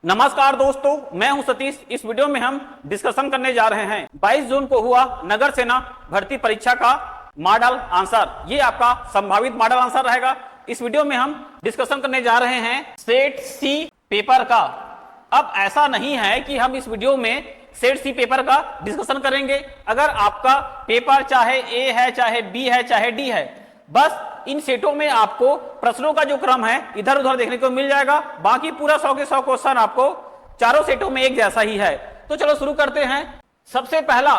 नमस्कार दोस्तों, मैं हूं सतीश। इस वीडियो में हम डिस्कशन करने जा रहे हैं 22 जून को हुआ नगर सेना भर्ती परीक्षा का मॉडल आंसर। ये आपका संभावित मॉडल आंसर रहेगा। इस वीडियो में हम डिस्कशन करने जा रहे हैं सेट सी पेपर का। अब ऐसा नहीं है कि हम इस वीडियो में सेट सी पेपर का डिस्कशन करेंगे। अगर आपका पेपर चाहे ए है, चाहे बी है, चाहे डी है, बस इन सेटों में आपको प्रश्नों का जो क्रम है इधर उधर देखने को मिल जाएगा। बाकी पूरा 100 के 100 क्वेश्चन आपको चारों सेटों में एक जैसा ही है। तो चलो शुरू करते हैं। सबसे पहला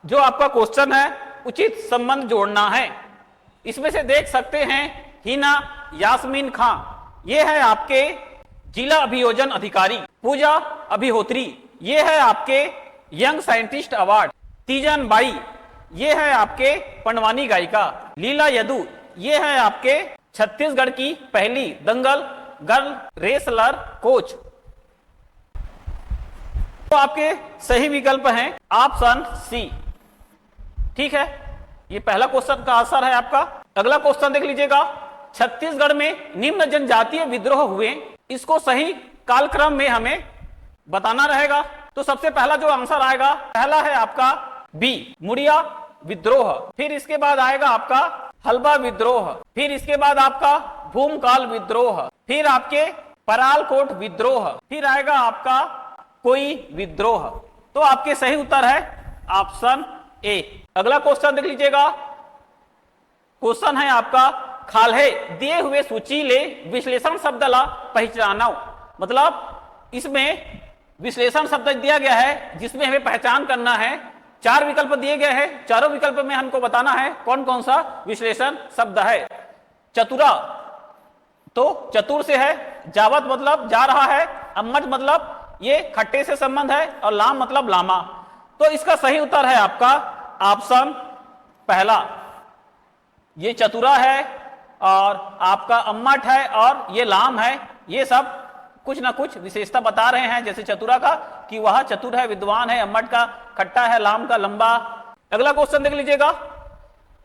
जो आपका क्वेश्चन है, उचित संबंध जोड़ना है। इसमें से देख सकते हैं हिना यास्मीन खां, ये है आपके जिला अभियोजन अधिकारी। पूजा अभिहोत्री, ये है आपके young scientist award. Teejan Bai, ये है आपके पंडवानी गायिका। लीला यदु, ये है आपके छत्तीसगढ़ की पहली दंगल गर्ल रेसलर कोच। तो आपके सही विकल्प हैं ऑप्शन सी। ठीक है, ये पहला क्वेश्चन का आंसर है आपका। अगला क्वेश्चन देख लीजिएगा। छत्तीसगढ़ में निम्न जनजातीय विद्रोह हुए, इसको सही कालक्रम में हमें बताना रहेगा। तो सबसे पहला जो आंसर आएगा, पहला है आपका बी मुड़िया विद्रोह। फिर इसके बाद आएगा आपका हल्बा विद्रोह। फिर इसके बाद आपका भूमकाल विद्रोह। फिर आपके परालकोट विद्रोह। फिर आएगा आपका कोई विद्रोह। तो आपके सही उत्तर है ऑप्शन ए। अगला क्वेश्चन देख लीजिएगा। क्वेश्चन है आपका खाल्हे दिए हुए सूची ले विश्लेषण शब्द ला पहचानो। मतलब इसमें विश्लेषण शब्द दिया गया है जिसमें हमें पहचान करना है। 4 विकल्प दिए गए हैं, चारों विकल्प में हमको बताना है कौन कौन सा विश्लेषण शब्द है। चतुरा, तो चतुर से है। जावत मतलब जा रहा है। अम्मज मतलब ये खट्टे से संबंध है। और लाम मतलब लामा। तो इसका सही उत्तर है आपका ऑप्शन पहला। ये चतुरा है और आपका अम्मट है और ये लाम है। ये सब कुछ ना कुछ विशेषता बता रहे हैं, जैसे चतुरा का कि वह चतुर है, विद्वान है, अम्मट का खट्टा है, लाम का लंबा। अगला क्वेश्चन देख लीजिएगा।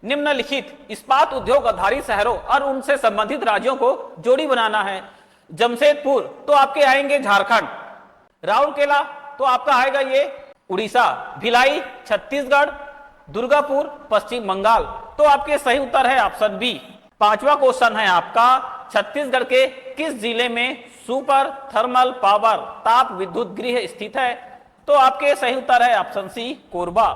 निम्नलिखित इस्पात उद्योग आधारित शहरों और उनसे संबंधित राज्यों को जोड़ी बनाना है। जमशेदपुर तो आपके आएंगे झारखंड। राउरकेला तो आपका आएगा ये उड़ीसा। भिलाई छत्तीसगढ़। दुर्गापुर पश्चिम बंगाल। तो आपके सही उत्तर है ऑप्शन बी। पांचवा क्वेश्चन है आपका छत्तीसगढ़ के किस जिले में सुपर थर्मल पावर ताप विद्युत गृह स्थित है। तो आपके सही उत्तर है ऑप्शन सी कोरबा।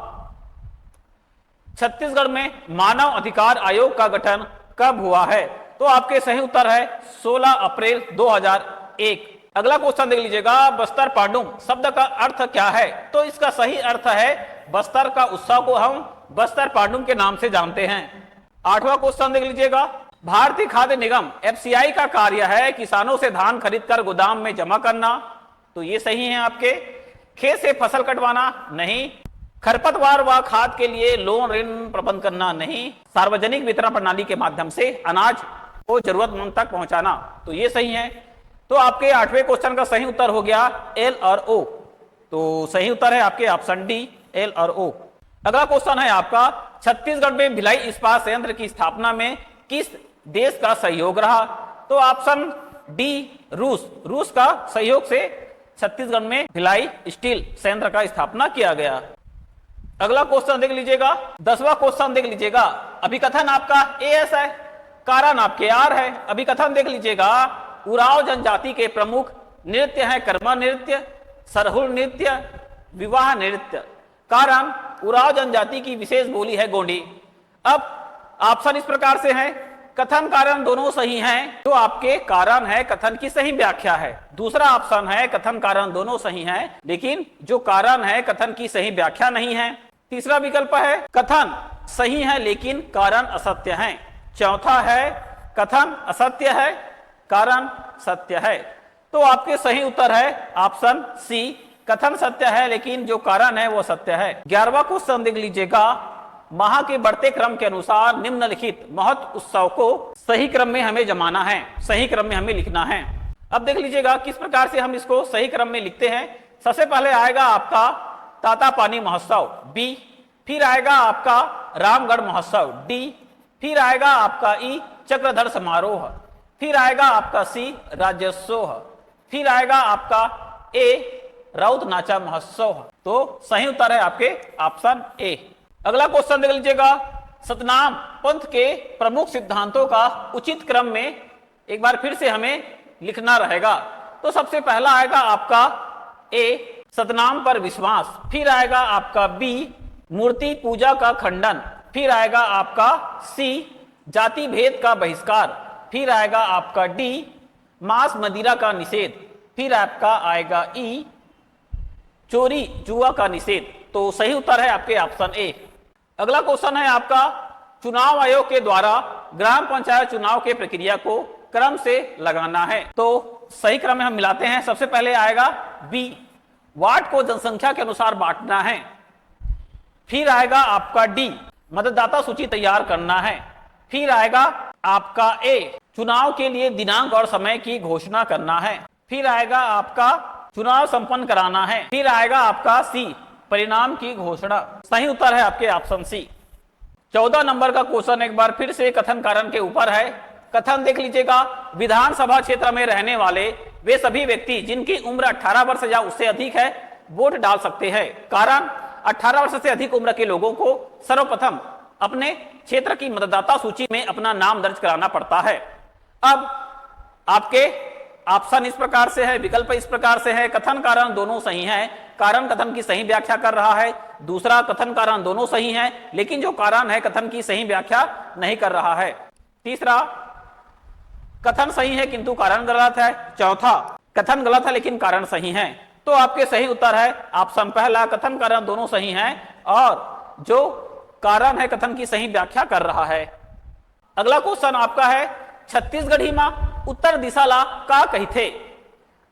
छत्तीसगढ़ में मानव अधिकार आयोग का गठन कब हुआ है। तो आपके सही उत्तर है 16 अप्रैल 2001। अगला क्वेश्चन देख लीजिएगा। बस्तर पांडुम शब्द का अर्थ क्या है। तो इसका सही अर्थ है बस्तर का उत्सव को हम बस्तर पांडुम के नाम से जानते हैं। 8वां क्वेश्चन देख लीजिएगा। भारतीय खाद्य निगम एफसीआई का कार्य है किसानों से धान खरीदकर गोदाम में जमा करना। तो ये सही है आपके। खेत से फसल कटवाना नहीं। खरपतवार व खाद के लिए लोन ऋण प्रबंध करना नहीं। सार्वजनिक वितरण प्रणाली के माध्यम से अनाज को जरूरतमंद तक पहुंचाना। तो ये सही है। तो आपके 8वें क्वेश्चन का सही उत्तर हो गया एल और ओ। तो सही उत्तर है आपके ऑप्शन डी एल और ओ। अगला क्वेश्चन है आपका छत्तीसगढ़ में भिलाई इस्पात संयंत्र की स्थापना में किस देश का सहयोग रहा। तो ऑप्शन डी रूस का सहयोग से छत्तीसगढ़ में भिलाई स्टील संयंत्र का स्थापना किया गया। अगला क्वेश्चन देख लीजिएगा। 10वां क्वेश्चन देख लीजिएगा। अभिकथन आपका एएस है, कारण आपके आर है। अभिकथन देख लीजिएगा। उराव जनजाति के प्रमुख नृत्य है कर्मा नृत्य, सरहुल नृत्य, विवाह नृत्य। कारण उराव जनजाति की विशेष बोली है गोंडी। अब ऑप्शन इस प्रकार से है। कथन कारण दोनों सही हैं। जो आपके कारण है कथन की सही व्याख्या है। दूसरा ऑप्शन है कथन कारण दोनों सही हैं, लेकिन जो कारण है कथन की सही व्याख्या नहीं है। तीसरा विकल्प है कथन सही है लेकिन कारण असत्य है। चौथा है कथन असत्य है, कारण सत्य है। तो आपके सही उत्तर है ऑप्शन सी, कथन सत्य है लेकिन जो कारण है वो सत्य है। 11वां क्वेश्चन देख लीजिएगा। माह के बढ़ते क्रम के अनुसार निम्नलिखित महत्व उत्सव को सही क्रम में हमें जमाना है, सही क्रम में हमें लिखना है। अब देख लीजिएगा किस प्रकार से हम इसको सही क्रम में लिखते हैं। सबसे पहले आएगा आपका तातापानी महोत्सव बी। फिर आएगा आपका रामगढ़ महोत्सव डी। फिर आएगा आपका ई चक्रधर समारोह। फिर आएगा आपका सी राज्योत्सव। फिर आएगा आपका ए राउत नाचा महोत्सव। तो सही उत्तर है आपके ऑप्शन ए। अगला क्वेश्चन देख लीजिएगा, सतनाम पंथ के प्रमुख सिद्धांतों का उचित क्रम में एक बार फिर से हमें लिखना रहेगा। तो सबसे पहला आएगा आपका ए सतनाम पर विश्वास, फिर आएगा आपका बी मूर्ति पूजा का खंडन, फिर आएगा आपका सी जाति भेद का बहिष्कार, फिर आएगा आपका डी मांस मदिरा का निषेध, फिर आपका आएगा ई चोरी जुआ का निषेध। तो सही उत्तर है आपके ऑप्शन ए। अगला क्वेश्चन है आपका, चुनाव आयोग के द्वारा ग्राम पंचायत चुनाव के प्रक्रिया को क्रम से लगाना है। तो सही क्रम में हम मिलाते हैं। सबसे पहले आएगा बी वार्ड को जनसंख्या के अनुसार बांटना है, फिर आएगा आपका डी मतदाता सूची तैयार करना है, फिर आएगा आपका ए चुनाव के लिए दिनांक और समय की घोषणा करना है, फिर आएगा आपका चुनाव संपन्न कराना है, फिर आएगा आपका सी परिणाम की घोषणा। सही उत्तर है आपके ऑप्शन सी। 14 नंबर का क्वेश्चन एक बार फिर से कथन कारण के ऊपर है। कथन देख लीजिएगा, विधानसभा क्षेत्र में रहने वाले वे सभी व्यक्ति जिनकी उम्र 18 वर्ष या उससे अधिक है वोट डाल सकते हैं। कारण 18 वर्ष से अधिक उम्र के लोगों को सर्वप्रथम अपने क्षेत्र की मतदाता सूची में अपना नाम दर्ज कराना पड़ता है। अब आपके ऑप्शन इस प्रकार से है, विकल्प इस प्रकार से है, कथन कारण दोनों सही हैं, कारण कथन की सही व्याख्या कर रहा है, दूसरा कथन कारण दोनों सही हैं लेकिन जो कारण है कथन की सही व्याख्या नहीं कर रहा है, तीसरा कथन सही है किंतु कारण गलत है, चौथा कथन गलत है लेकिन कारण सही है। तो आपके सही उत्तर है ऑप्शन पहला, कथन कारण दोनों सही हैं और जो कारण है कथन की सही व्याख्या कर रहा है। अगला क्वेश्चन आपका है, छत्तीसगढ़ी मां उत्तर दिशा ला का कही थे,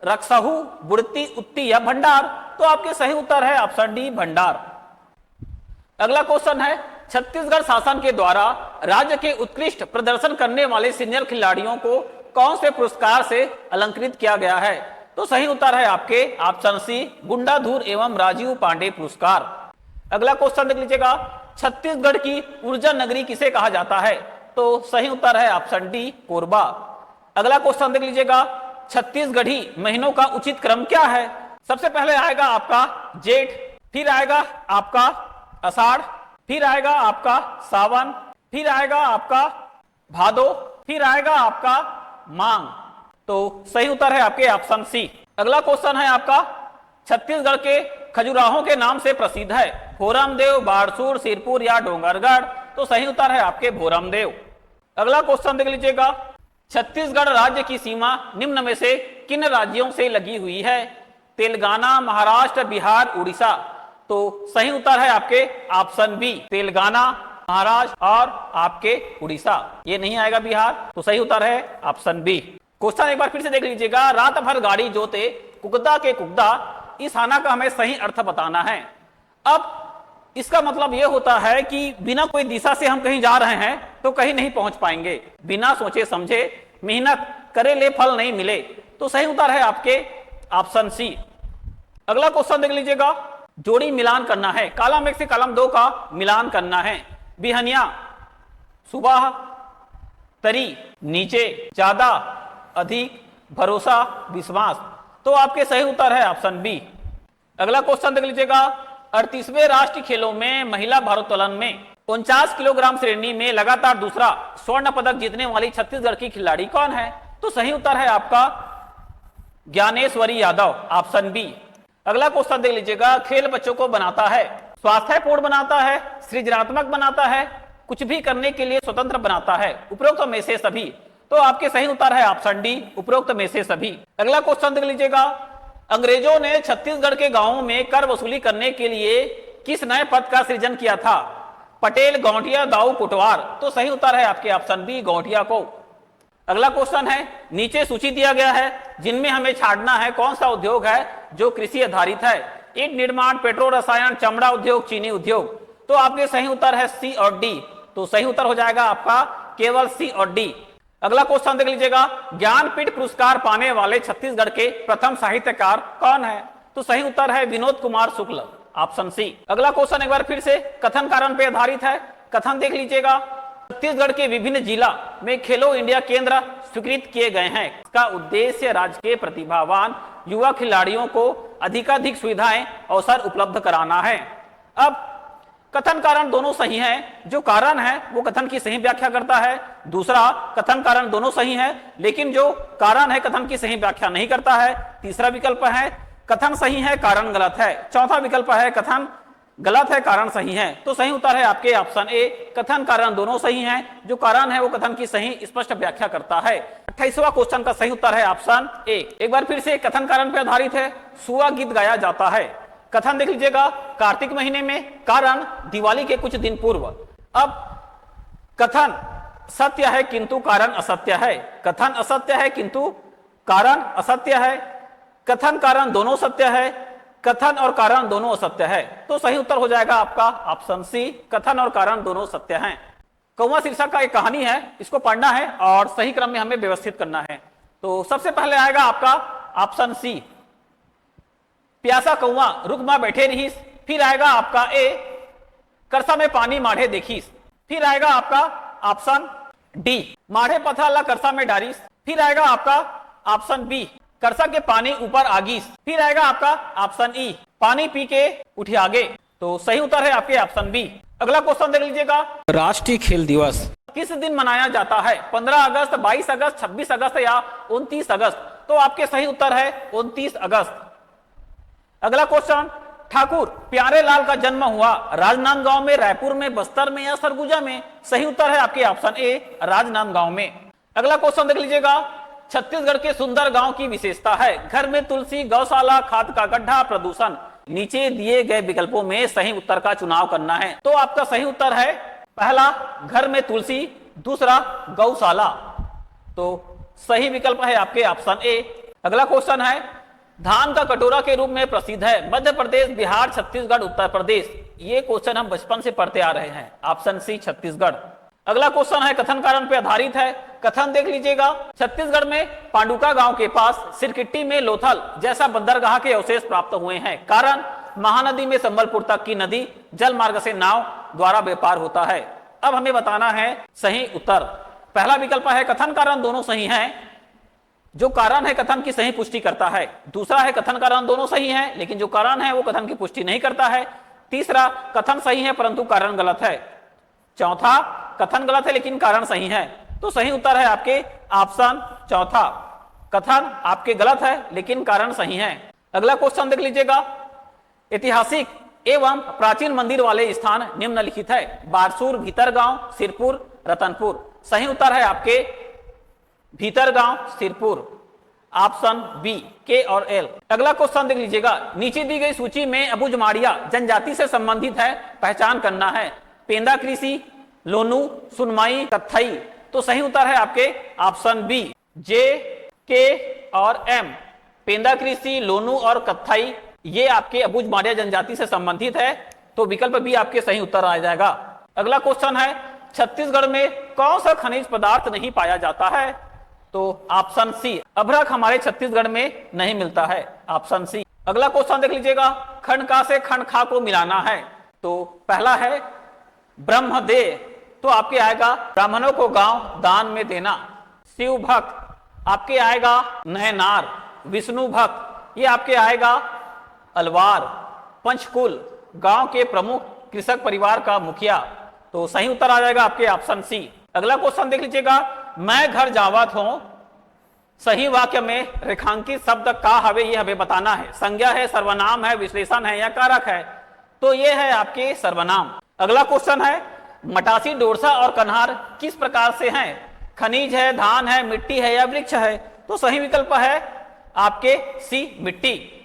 रक्सहू बुड़ती उत्ती या भंडार। तो आपके सही उत्तर है ऑप्शन डी भंडार। अगला क्वेश्चन है, छत्तीसगढ़ शासन के द्वारा राज्य के उत्कृष्ट प्रदर्शन करने वाले सीनियर खिलाड़ियों को कौन से पुरस्कार से अलंकृत किया गया है। तो सही उत्तर है आपके ऑप्शन सी गुंडाधुर एवं राजीव पांडे पुरस्कार। अगला क्वेश्चन देख लीजिएगा, छत्तीसगढ़ की ऊर्जा नगरी किसे कहा जाता है। तो सही उत्तर है ऑप्शन डी कोरबा। अगला क्वेश्चन देख लीजिएगा, छत्तीसगढ़ी महीनों का उचित क्रम क्या है। सबसे पहले आएगा आपका जेठ, फिर आएगा आपका आषाढ़, फिर आएगा आपका सावन, फिर आएगा आपका भादो, फिर आएगा आपका मांग। तो सही उत्तर है आपके ऑप्शन सी। अगला क्वेश्चन है आपका, छत्तीसगढ़ के खजुराहों के नाम से प्रसिद्ध है, भोरमदेव, बारसूर, सिरपुर या डोंगरगढ़। तो सही उत्तर है आपके भोरमदेव। अगला क्वेश्चन देख लीजिएगा, छत्तीसगढ़ राज्य की सीमा निम्न में से किन राज्यों से लगी हुई है, तेलंगाना, महाराष्ट्र, बिहार, उड़ीसा। तो सही उत्तर है आपके ऑप्शन बी तेलंगाना, महाराष्ट्र और आपके उड़ीसा, ये नहीं आएगा बिहार। तो सही उत्तर है ऑप्शन बी। क्वेश्चन एक बार फिर से देख लीजिएगा, रात भर गाड़ी जोते कुगदा के कुगदा, इस आना का हमें सही अर्थ बताना है। अब इसका मतलब यह होता है कि बिना कोई दिशा से हम कहीं जा रहे हैं तो कहीं नहीं पहुंच पाएंगे, बिना सोचे समझे मेहनत करे ले फल नहीं मिले। तो सही उत्तर है आपके ऑप्शन सी। अगला क्वेश्चन देख लीजिएगा, जोड़ी मिलान करना है, कॉलम 1 से कॉलम 2 का मिलान करना है। बिहनिया, सुबह, तरी, नीचे, ज्यादा, अधिक, भरोसा, विश्वास। तो आपके सही उत्तर है ऑप्शन बी। अगला क्वेश्चन देख लीजिएगा, 38वें राष्ट्रीय खेलों में महिला भारोत्तोलन में 49 किलोग्राम श्रेणी में लगातार दूसरा स्वर्ण पदक जीतने वाली छत्तीसगढ़ की खिलाड़ी कौन है। तो सही उत्तर है आपका ज्ञानेश्वरी यादव, ऑप्शन बी। अगला क्वेश्चन देख लीजिएगा, खेल बच्चों को बनाता है, स्वास्थ्यपूर्ण बनाता है, सृजनात्मक बनाता है, कुछ भी करने के लिए स्वतंत्र बनाता है, उपरोक्त में से सभी। तो आपके सही उत्तर है ऑप्शन डी उपरोक्त में से सभी। अगला क्वेश्चन देख लीजिएगा, अंग्रेजों ने छत्तीसगढ़ के गांवों में कर वसूली करने के लिए किस नए पद का सृजन किया था, पटेल, गौंटिया, दाऊ, कुटवार। तो सही उत्तर है आपके ऑप्शन बी गौंटिया को। अगला क्वेश्चन है, नीचे सूची दिया गया है जिनमें हमें छांटना है कौन सा उद्योग है जो कृषि आधारित है, ईंट निर्माण, पेट्रो रसायन, चमड़ा उद्योग, चीनी उद्योग। तो आपके सही उत्तर है सी और डी। तो सही उत्तर हो जाएगा आपका केवल सी और डी। अगला क्वेश्चन देख लीजिएगा, ज्ञानपीठ पुरस्कार पाने वाले छत्तीसगढ़ के प्रथम साहित्यकार कौन है। तो सही उत्तर है विनोद कुमार शुक्ल, ऑप्शन सी। अगला क्वेश्चन एक बार फिर से कथन कारण पे आधारित है। कथन देख लीजिएगा, छत्तीसगढ़ के विभिन्न जिला में खेलो इंडिया केंद्र स्वीकृत किए गए हैं, इसका उद्देश्य राज्य के प्रतिभावान युवा खिलाड़ियों को अधिकाधिक सुविधाएं अवसर उपलब्ध कराना है। अब कथन कारण दोनों सही हैं, जो कारण है वो कथन की सही व्याख्या करता है। दूसरा, कथन कारण दोनों सही है लेकिन जो कारण है कथन की सही व्याख्या नहीं करता है। तीसरा विकल्प है कथन सही है कारण गलत है। चौथा विकल्प है कथन गलत है कारण सही है। तो सही उत्तर है आपके ऑप्शन ए, कथन कारण दोनों सही हैं, जो कारण है वो कथन की सही स्पष्ट व्याख्या करता है। 28वां क्वेश्चन का सही उत्तर है ऑप्शन ए। एक बार फिर से कथन कारण पर आधारित है, सुआ गीत गाया जाता है। कथन देख लीजिएगा, कार्तिक महीने में, कारण दिवाली के कुछ दिन पूर्व। अब कथन सत्य है किंतु कारण असत्य है, कथन असत्य है किंतु कारण असत्य है, कथन कारण दोनों सत्य है, कथन और कारण दोनों असत्य है। तो सही उत्तर हो जाएगा आपका ऑप्शन सी, कथन और कारण दोनों सत्य हैं। कौवा शीर्षक का एक कहानी है, इसको पढ़ना है और सही क्रम में हमें व्यवस्थित करना है। तो सबसे पहले आएगा आपका ऑप्शन सी, प्यासा कौवा रुक मां बैठे रहीस। फिर आएगा आपका ए, करसा में पानी माढ़े देखीस। फिर आएगा आपका ऑप्शन डी, माढ़े पथरा करसा में डारीस। फिर आएगा आपका ऑप्शन बी, करसा के पानी ऊपर आगीस। फिर आएगा आपका ऑप्शन ई, पानी पी के उठे आगे। तो सही उत्तर है आपके ऑप्शन बी। अगला क्वेश्चन देख लीजिएगा, राष्ट्रीय खेल दिवस किस दिन मनाया जाता है? 15 अगस्त, 22 अगस्त, 26 अगस्त या 29 अगस्त? तो आपके सही उत्तर है 29 अगस्त। अगला क्वेश्चन, ठाकुर प्यारे लाल का जन्म हुआ राजनांदगांव में, रायपुर में, बस्तर में या सरगुजा में? सही उत्तर है आपके ऑप्शन ए, राजनांदगांव में। अगला क्वेश्चन देख लीजिएगा, छत्तीसगढ़ के सुंदर गांव की विशेषता है? घर में तुलसी, गौशाला, खाद का गड्ढा, प्रदूषण। नीचे दिए गए विकल्पों में सही उत्तर का चुनाव करना है। तो आपका सही उत्तर है पहला, घर में तुलसी, दूसरा गौशाला। तो सही विकल्प है आपके ऑप्शन ए। अगला क्वेश्चन है, धान का कटोरा के रूप में प्रसिद्ध है मध्य प्रदेश, बिहार, छत्तीसगढ़, उत्तर प्रदेश? ये क्वेश्चन हम बचपन से पढ़ते आ रहे हैं, ऑप्शन सी छत्तीसगढ़। अगला क्वेश्चन है कथन कारण पे आधारित है। कथन देख लीजिएगा, छत्तीसगढ़ में पांडुका गांव के पास सिरकिट्टी में लोथल जैसा बंदरगाह के अवशेष प्राप्त हुए हैं। कारण महानदी में संबलपुर तक की नदी जल मार्ग से नाव द्वारा व्यापार होता है। अब हमें बताना है सही उत्तर। पहला विकल्प है कथन कारण दोनों सही हैं, जो कारण है कथन की सही पुष्टि करता है। दूसरा है कथन कारण दोनों सही हैं लेकिन जो कारण है वो कथन की पुष्टि नहीं करता है। तीसरा, कथन सही है परंतु कारण गलत है। चौथा, कथन गलत है लेकिन कारण सही है। तो सही उत्तर है आपके ऑप्शन चौथा, कथन आपके गलत है लेकिन कारण सही है। अगला क्वेश्चन देख लीजिएगा, ऐतिहासिक एवं प्राचीन मंदिर वाले स्थान निम्नलिखित है? बारसूर, भीतरगांव, सिरपुर, रतनपुर? सही उत्तर है आपके भीतरगांव, सिरपुर, ऑप्शन बी, के और एल। अगला क्वेश्चन देख लीजिएगा, नीचे दी गई सूची में अबुझमाड़िया जनजाति से संबंधित है, पहचान करना है? पेंदा कृषि, लोनू, सुनमाई, कत्थई? तो सही उत्तर है आपके ऑप्शन बी, जे, के और एम। पेंदा कृषि, लोनू और कत्थई ये आपके अबुझमाड़िया जनजाति से संबंधित है। तो विकल्प बी आपके सही उत्तर आ जाएगा। अगला क्वेश्चन है, छत्तीसगढ़ में कौन सा खनिज पदार्थ नहीं पाया जाता है? तो ऑप्शन सी, अभ्रक हमारे छत्तीसगढ़ में नहीं मिलता है, ऑप्शन सी। अगला क्वेश्चन देख लीजिएगा, खंडका से खंडखा को मिलाना है। तो पहला है ब्रह्मदेव, तो आपके आएगा ब्राह्मणों को गांव दान में देना। शिव भक्त आपके आएगा नयनार। विष्णु भक्त ये आपके आएगा अलवार। पंचकुल गांव के प्रमुख कृषक परिवार का मुखिया। तो सही उत्तर आ जाएगा आपके ऑप्शन सी। अगला क्वेश्चन देख लीजिएगा, मैं घर जावत हूं, सही वाक्य में रेखांकित शब्द का हवे ये हमें बताना है। संज्ञा है, सर्वनाम है, विश्लेषण है या कारक है? तो ये है आपके सर्वनाम। अगला क्वेश्चन है, मटासी, डोरसा और कन्हार किस प्रकार से हैं? खनिज है, धान है, मिट्टी है या वृक्ष है? तो सही विकल्प है आपके सी, मिट्टी।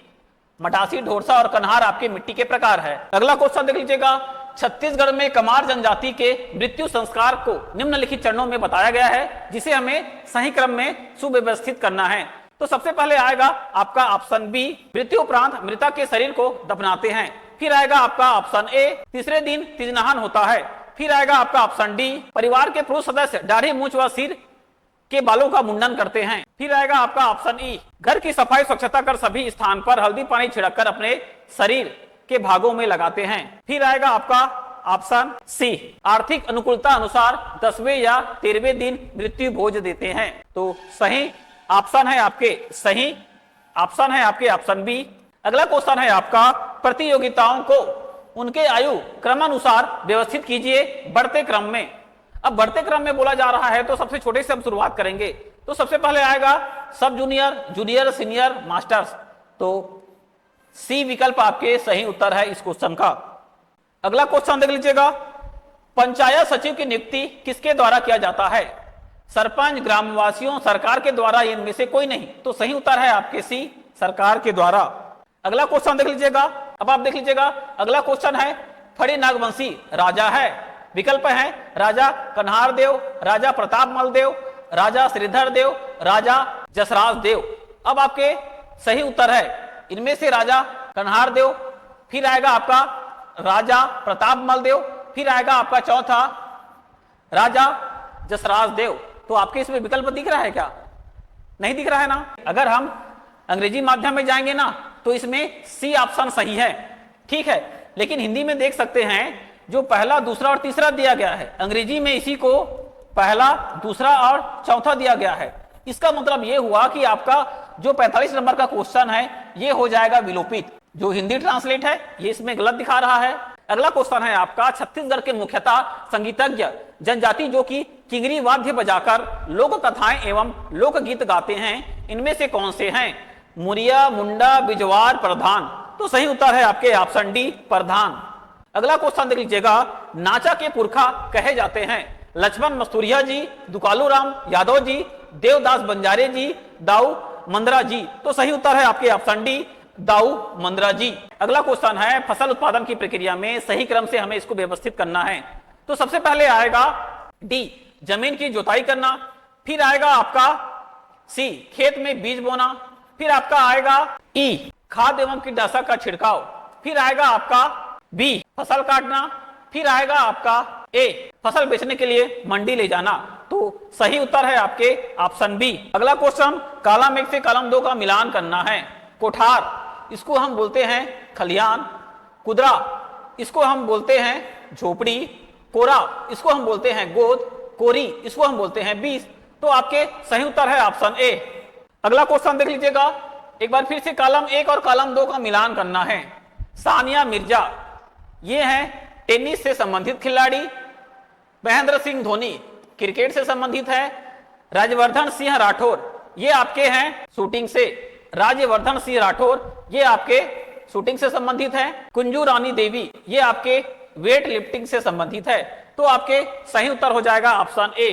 मटासी, ढोरसा और कन्हार आपके मिट्टी के प्रकार है। अगला क्वेश्चन देख लीजिएगा, छत्तीसगढ़ में कमार जनजाति के मृत्यु संस्कार को निम्नलिखित चरणों में बताया गया है, जिसे हमें सही क्रम में सुव्यवस्थित करना है। तो सबसे पहले आएगा आपका ऑप्शन बी, मृत्यु उपरांत मृतक के शरीर को दफनाते हैं। फिर आएगा आपका ऑप्शन ए, तीसरे दिन तिजनहान होता है। फिर आएगा आपका ऑप्शन डी, परिवार के पुरुष सदस्य दाढ़ी, मूंछ व सिर के बालों का मुंडन करते हैं। फिर आएगा आपका ऑप्शन ई, घर की सफाई स्वच्छता कर सभी स्थान पर हल्दी पानी छिड़ककर अपने शरीर के भागों में लगाते हैं। फिर आएगा आपका ऑप्शन सी, आर्थिक अनुकूलता अनुसार 10वें या 13वें दिन मृत्यु भोज देते हैं। तो सही ऑप्शन है आपके सही ऑप्शन है आपके ऑप्शन बी। अगला क्वेश्चन है आपका, प्रतियोगिताओं को उनके आयु क्रमानुसार व्यवस्थित कीजिए बढ़ते क्रम में। अब बढ़ते क्रम में बोला जा रहा है तो सबसे छोटे से हम शुरुआत करेंगे। तो सबसे पहले आएगा सब जूनियर, जूनियर, सीनियर, मास्टर्स। तो सी विकल्प आपके सही उत्तर है इस क्वेश्चन का। अगला क्वेश्चन देख लीजिएगा, पंचायत सचिव की नियुक्ति किसके द्वारा किया जाता है? सरपंच, ग्रामवासियों, सरकार के द्वारा, इनमें से कोई नहीं। तो सही उत्तर है आपके सी, सरकार के द्वारा। अगला क्वेश्चन देख लीजिएगा। अब आप देख लीजिएगा, अगला क्वेश्चन है, फड़ी नागवंशी राजा है। विकल्प है राजा कन्हार देव, राजा प्रताप मल देव, राजा श्रीधर देव, राजा जसराज देव। अब आपके सही उत्तर है इनमें से राजा कन्हार देव, फिर आएगा आपका राजा प्रताप मल देव, फिर आएगा आपका चौथा राजा जसराज देव। तो आपके इसमें विकल्प दिख रहा है क्या? नहीं दिख रहा है ना। अगर हम अंग्रेजी माध्यम में जाएंगे ना तो इसमें सी ऑप्शन सही है, ठीक है। लेकिन हिंदी में देख सकते हैं जो पहला, दूसरा और तीसरा दिया गया है, अंग्रेजी में इसी को पहला, दूसरा और चौथा दिया गया है। इसका मतलब यह हुआ कि आपका जो 45 नंबर का क्वेश्चन है यह हो जाएगा विलोपित। जो हिंदी ट्रांसलेट है ये इसमें गलत दिखा रहा है। अगला क्वेश्चन है आपका, छत्तीसगढ़ के मुख्यतः संगीतज्ञ जनजाति जो कि किंगरी वाद्य बजाकर लोक कथाएं एवं लोकगीत गाते हैं, इनमें से कौन से हैं? मुरिया, मुंडा, बिजवार, प्रधान। तो सही उत्तर है आपके ऑप्शन डी, प्रधान। अगला क्वेश्चन देख लीजिएगा, नाचा के पुरखा कहे जाते हैं लक्ष्मण मस्तूरिया जी, दुकालू राम यादव जी, देवदास बंजारे जी, दाऊ मंदरा जी। तो सही उत्तर है आपके ऑप्शन डी, दाऊ मंदरा जी। अगला क्वेश्चन है, फसल उत्पादन की प्रक्रिया में सही क्रम से हमें इसको व्यवस्थित करना है। तो सबसे पहले आएगा डी, जमीन की जुताई करना, फिर आएगा आपका सी, खेत में बीज बोना, फिर आपका आएगा ई, खाद एवं कीटनाशक का छिड़काव, फिर आएगा आपका बी, फसल काटना, फिर आएगा आपका ए, फसल बेचने के लिए मंडी ले जाना। तो सही उत्तर है आपके ऑप्शन बी। अगला क्वेश्चन, कॉलम 1 से कॉलम 2 का मिलान करना है। कोठार, इसको हम बोलते हैं खलियान। कुदरा, इसको हम बोलते हैं झोपड़ी। कोरा, इसको हम बोलते हैं गोद। कोरी, इसको हम बोलते हैं बीज। तो आपके सही उत्तर है ऑप्शन ए। अगला क्वेश्चन देख लीजिएगा, एक बार फिर से कॉलम 1 और कॉलम 2 का मिलान करना है। सानिया मिर्जा, ये है टेनिस से संबंधित खिलाड़ी। महेंद्र सिंह धोनी क्रिकेट से संबंधित है। राज्यवर्धन सिंह राठौर, ये आपके हैं शूटिंग से। राज्यवर्धन सिंह राठौर ये आपके शूटिंग से संबंधित है। कुंजू रानी देवी ये आपके वेट लिफ्टिंग से संबंधित है। तो आपके सही उत्तर हो जाएगा ऑप्शन ए।